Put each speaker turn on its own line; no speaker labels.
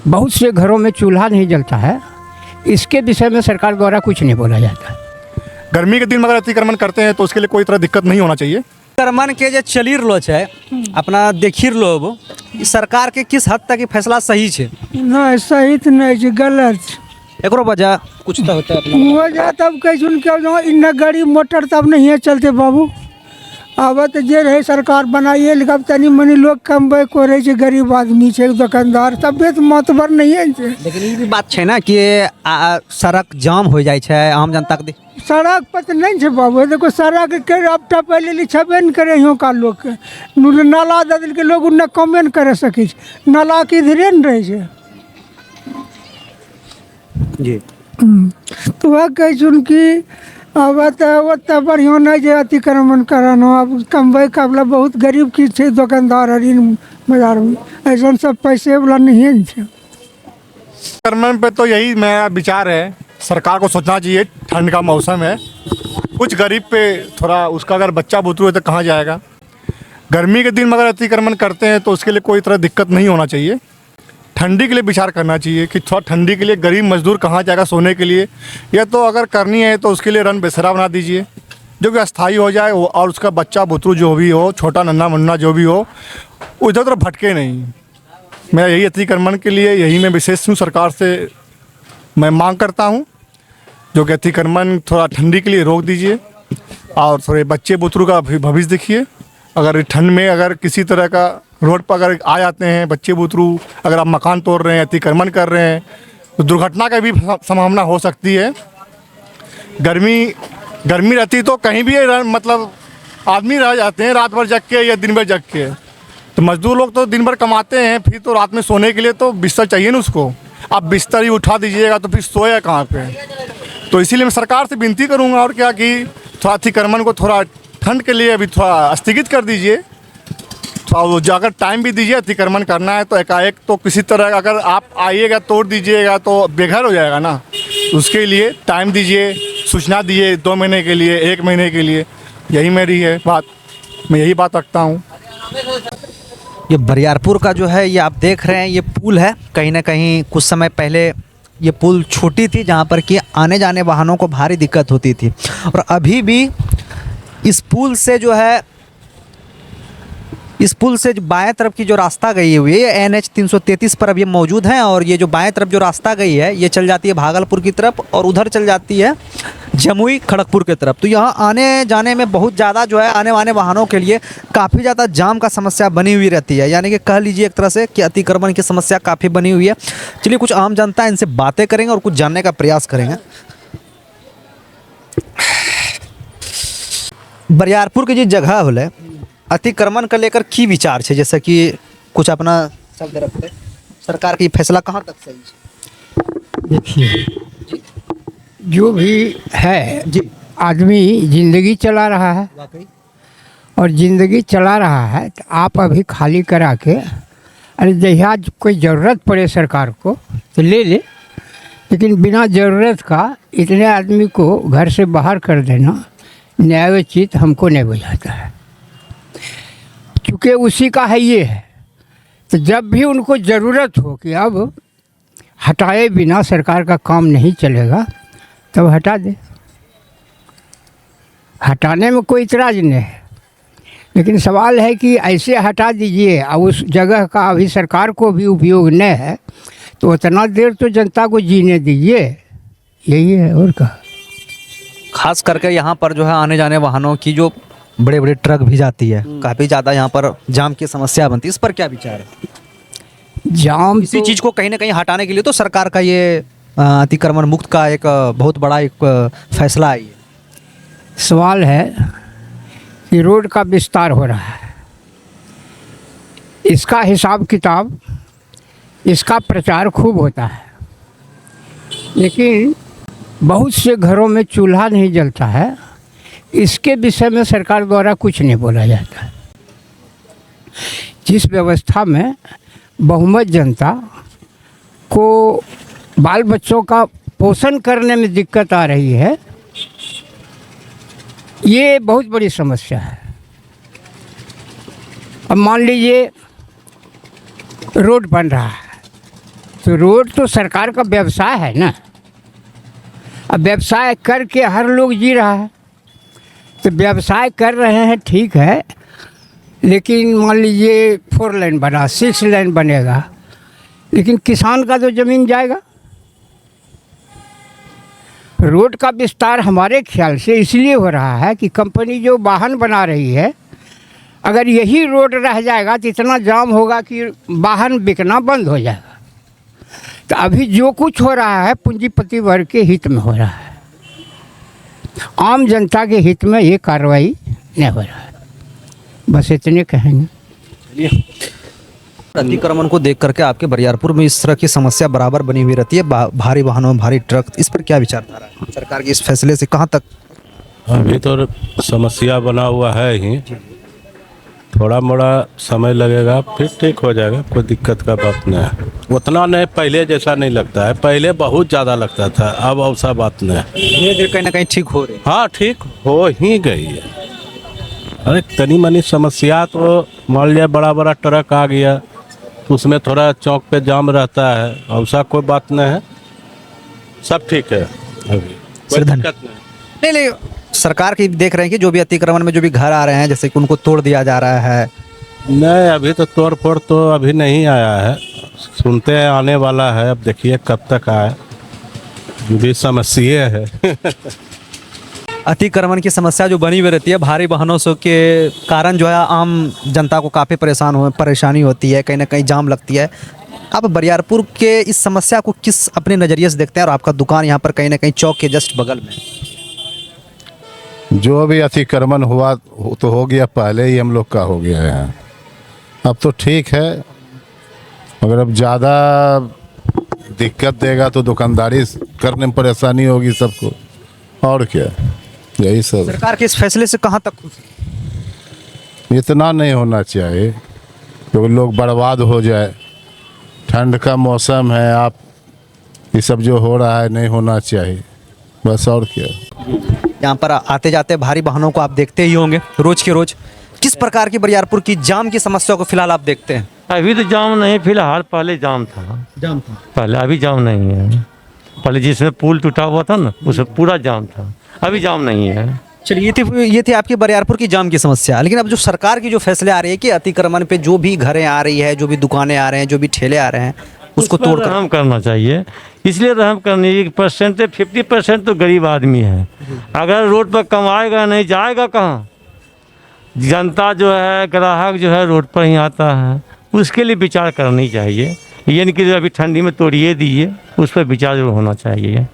बहुत से घरों में चूल्हा नहीं जलता है, इसके विषय में सरकार द्वारा कुछ नहीं बोला जाता।
गर्मी के दिन में अगर अतिक्रमण करते हैं तो उसके लिए कोई तरह दिक्कत नहीं होना चाहिए।
अतिक्रमण के जो चली रहो है अपना देखी लो सरकार के किस हद तक फैसला सही है?
नहीं सही तो नहीं है, गलत है।
एकरो वजह कुछ तो होता है अपना
वजह तब कैसे क्या इन गाड़ी मोटर तब नहीं है चलते बाबू। अब तो जे रहे सरकार बनाइए लेकिन तनी मनी लोग कमबै को रहे छै, गरीब आदमी छै, दुकानदार तबियत मतबर नहीं है इनसे।
लेकिन ये भी बात है ना कि सड़क जाम हो जाए छै आम जनता के।
सड़क पर तो नहीं है बाबू, देखो सड़क के अब टपैले छेबे नहीं करे यहाँ का लोग के नाला दे दिल के लोग उन्हें कमे नहीं करे सके, नाला के इधरे न रहे छै
जी।
तो वह कह कि अब तो बढ़िया नहीं है अतिक्रमण कराना। अब कमबै काबला बहुत गरीब की छे दुकानदार है बाजार में, ऐसा सब पैसे वाला नहीं है।
अतिक्रमण पे तो यही मेरा विचार है, सरकार को सोचना चाहिए। ठंड का मौसम है, कुछ गरीब पे थोड़ा उसका अगर बच्चा बुतरू है तो कहाँ जाएगा। गर्मी के दिन में अगर अतिक्रमण करते हैं तो उसके लिए कोई तरह दिक्कत नहीं होना चाहिए। ठंडी के लिए विचार करना चाहिए कि थोड़ा ठंडी के लिए गरीब मजदूर कहाँ जाएगा सोने के लिए, या तो अगर करनी है तो उसके लिए रन बसेरा बना दीजिए जो कि अस्थायी हो जाए और उसका बच्चा बुतरू जो भी हो, छोटा नन्ना मुन्ना जो भी हो, उधर उधर भटके नहीं। मैं यही अतिक्रमण के लिए यही मैं विशेष सरकार से मैं मांग करता हूँ, जो कि अतिक्रमण थोड़ा ठंडी के लिए रोक दीजिए और थोड़े बच्चे बुतरू का भविष्य देखिए। अगर ठंड में अगर किसी तरह का रोड पर अगर आ जाते हैं बच्चे बुतरू, अगर आप मकान तोड़ रहे हैं, अतिक्रमण कर रहे हैं, तो दुर्घटना का भी संभावना हो सकती है। गर्मी रहती तो कहीं भी मतलब आदमी रह जाते हैं रात भर जग के या दिन भर जग के। तो मजदूर लोग तो दिन भर कमाते हैं, फिर तो रात में सोने के लिए तो बिस्तर चाहिए ना उसको। आप बिस्तर ही उठा दीजिएगा तो फिर सोएगा कहाँ पे। तो इसीलिए मैं सरकार से विनती करूँगा और क्या कि थोड़ा अतिक्रमण को थोड़ा ठंड के लिए अभी थोड़ा स्थगित कर दीजिए। थोड़ा जो अगर टाइम भी दीजिए, अतिक्रमण करना है तो एकाएक तो किसी तरह अगर आप आइएगा तोड़ दीजिएगा तो बेघर हो जाएगा ना। उसके लिए टाइम दीजिए, सूचना दिए 2 महीने के लिए, 1 महीने के लिए। यही मेरी है बात, मैं यही बात रखता हूँ।
ये बरियारपुर का जो है ये आप देख रहे हैं, ये पुल है। कहीं ना कहीं कुछ समय पहले ये पुल छोटी थी जहाँ पर कि आने जाने वाहनों को भारी दिक्कत होती थी, और अभी भी इस पुल से जो है, इस पुल से बाएं तरफ की जो रास्ता गई हुई है ये NH 333 पर अब ये मौजूद है। और ये जो बाएं तरफ जो रास्ता गई है ये चल जाती है भागलपुर की तरफ और उधर चल जाती है जमुई खड़गपुर की तरफ। तो यहाँ आने जाने में बहुत ज़्यादा जो है आने वाले वाहनों के लिए काफ़ी ज़्यादा जाम का समस्या बनी हुई रहती है। यानी कि कह लीजिए एक तरह से कि अतिक्रमण की समस्या काफ़ी बनी हुई है। चलिए कुछ आम जनता इनसे बातें करेंगे और कुछ जानने का प्रयास करेंगे। बरियारपुर की जो जगह होले अतिक्रमण को लेकर की विचार है, जैसे कि कुछ अपना सब रखते सरकार की फैसला कहाँ तक सही है?
देखिए, जो भी है
जी,
आदमी ज़िंदगी चला रहा है
वाकई
और ज़िंदगी चला रहा है तो आप अभी खाली करा के, अरे जहिया कोई ज़रूरत पड़े सरकार को तो ले ले, लेकिन बिना ज़रूरत का इतने आदमी को घर से बाहर कर देना न्यायोचित हमको नहीं बुझाता है। चूँकि उसी का है ये है, तो जब भी उनको ज़रूरत हो कि अब हटाए बिना सरकार का काम नहीं चलेगा तब हटा दे, हटाने में कोई इतराज़ नहीं है। लेकिन सवाल है कि ऐसे हटा दीजिए और उस जगह का अभी सरकार को भी उपयोग नहीं है तो उतना देर तो जनता को जीने दीजिए, यही है और क्या।
खास करके यहाँ पर जो है आने जाने वाहनों की जो बड़े बड़े ट्रक भी जाती है, काफ़ी ज़्यादा यहाँ पर जाम की समस्या बनती है। इस पर क्या विचार है?
जाम
इसी चीज़ को कहीं ना कहीं हटाने के लिए तो सरकार का ये अतिक्रमण मुक्त का एक बहुत बड़ा एक फैसला है।
सवाल है कि रोड का विस्तार हो रहा है, इसका हिसाब किताब, इसका प्रचार खूब होता है, लेकिन बहुत से घरों में चूल्हा नहीं जलता है, इसके विषय में सरकार द्वारा कुछ नहीं बोला जाता है। जिस व्यवस्था में बहुमत जनता को बाल बच्चों का पोषण करने में दिक्कत आ रही है, ये बहुत बड़ी समस्या है। अब मान लीजिए रोड बन रहा है तो रोड तो सरकार का व्यवसाय है ना। अब व्यवसाय करके हर लोग जी रहा है, तो व्यवसाय कर रहे हैं ठीक है, लेकिन मान लीजिए 4 लेन बना, 6 लेन बनेगा, लेकिन किसान का तो ज़मीन जाएगा। रोड का विस्तार हमारे ख्याल से इसलिए हो रहा है कि कंपनी जो वाहन बना रही है, अगर यही रोड रह जाएगा तो इतना जाम होगा कि वाहन बिकना बंद हो जाएगा। तो अभी जो कुछ हो रहा है पूंजीपति वर्ग के हित में हो रहा है, आम जनता के हित में ये कार्रवाई नहीं हो रहा है। बस इतने कहेंगे।
अतिक्रमण को देख करके आपके बरियारपुर में इस तरह की समस्या बराबर बनी हुई रहती है, भारी वाहनों में भारी ट्रक, इस पर क्या विचारधारा है सरकार के इस फैसले से? कहाँ तक
अभी तो समस्या बना हुआ है ही, थोड़ा मोड़ा समय लगेगा फिर ठीक हो जाएगा, कोई दिक्कत का बात नहीं है। उतना नहीं, पहले जैसा नहीं लगता है, पहले बहुत ज़्यादा लगता था, अब ऐसा बात नहीं है।
धीरे धीरे कहीं ना कहीं ठीक हो रही है।
हाँ ठीक हो ही गई है। अरे तनी मनी समस्या तो मान लिया, बड़ा बड़ा ट्रक आ गया तो उसमें थोड़ा चौक पे जाम रहता है, ऐसा कोई बात नहीं है, सब ठीक है अभी, कोई दिक्कत नहीं।
नहीं, सरकार की देख रहे हैं कि जो भी अतिक्रमण में जो भी घर आ रहे हैं, जैसे कि उनको तोड़ दिया जा रहा है।
नहीं, अभी तो तोड़ फोड़ तो अभी नहीं आया है, सुनते हैं आने वाला है, अब देखिए कब तक आए, भी समस्या है।
अतिक्रमण की समस्या जो बनी हुई रहती है, भारी वाहनों से के कारण जो है आम जनता को काफ़ी परेशानी होती है, कहीं ना कहीं जाम लगती है। आप बरियारपुर के इस समस्या को किस अपने नज़रिए से देखते हैं? और आपका दुकान यहाँ पर कहीं ना कहीं चौक के जस्ट बगल में।
जो भी अतिक्रमण हुआ तो हो गया, पहले ही हम लोग का हो गया है, अब तो ठीक है। अगर अब ज़्यादा दिक्कत देगा तो दुकानदारी करने में परेशानी होगी सबको, और क्या, यही सब।
सरकार के इस फैसले से कहाँ तक खुश हैं?
इतना नहीं होना चाहिए क्योंकि लोग बर्बाद हो जाए। ठंड का मौसम है, आप ये सब जो हो रहा है नहीं होना चाहिए, बस, और क्या।
यहाँ पर आते जाते भारी वाहनों को आप देखते ही होंगे रोज के रोज। किस प्रकार की बरियारपुर की जाम की समस्या को फिलहाल आप देखते हैं?
अभी तो जाम नहीं, फिलहाल पहले जाम था पहले, अभी जाम नहीं है। पहले जिसमें पुल टूटा हुआ था ना, उसमें पूरा जाम था, अभी जाम नहीं है।
चलिए, ये थी आपकी बरियारपुर की जाम की समस्या। लेकिन अब जो सरकार की जो फैसले आ रही है कि अतिक्रमण पे जो भी घरें आ रही है, जो भी दुकानें आ रहे हैं, जो भी ठेले आ रहे हैं, उसको तोड़ कर
रहम करना चाहिए। इसलिए रहम करनी, 1% 50% तो गरीब आदमी है। अगर रोड पर कमाएगा नहीं, जाएगा कहाँ? जनता जो है, ग्राहक जो है रोड पर ही आता है, उसके लिए विचार करनी चाहिए। ये नहीं कि अभी ठंडी में तोड़िए दिए, उस पर विचार जरूर होना चाहिए।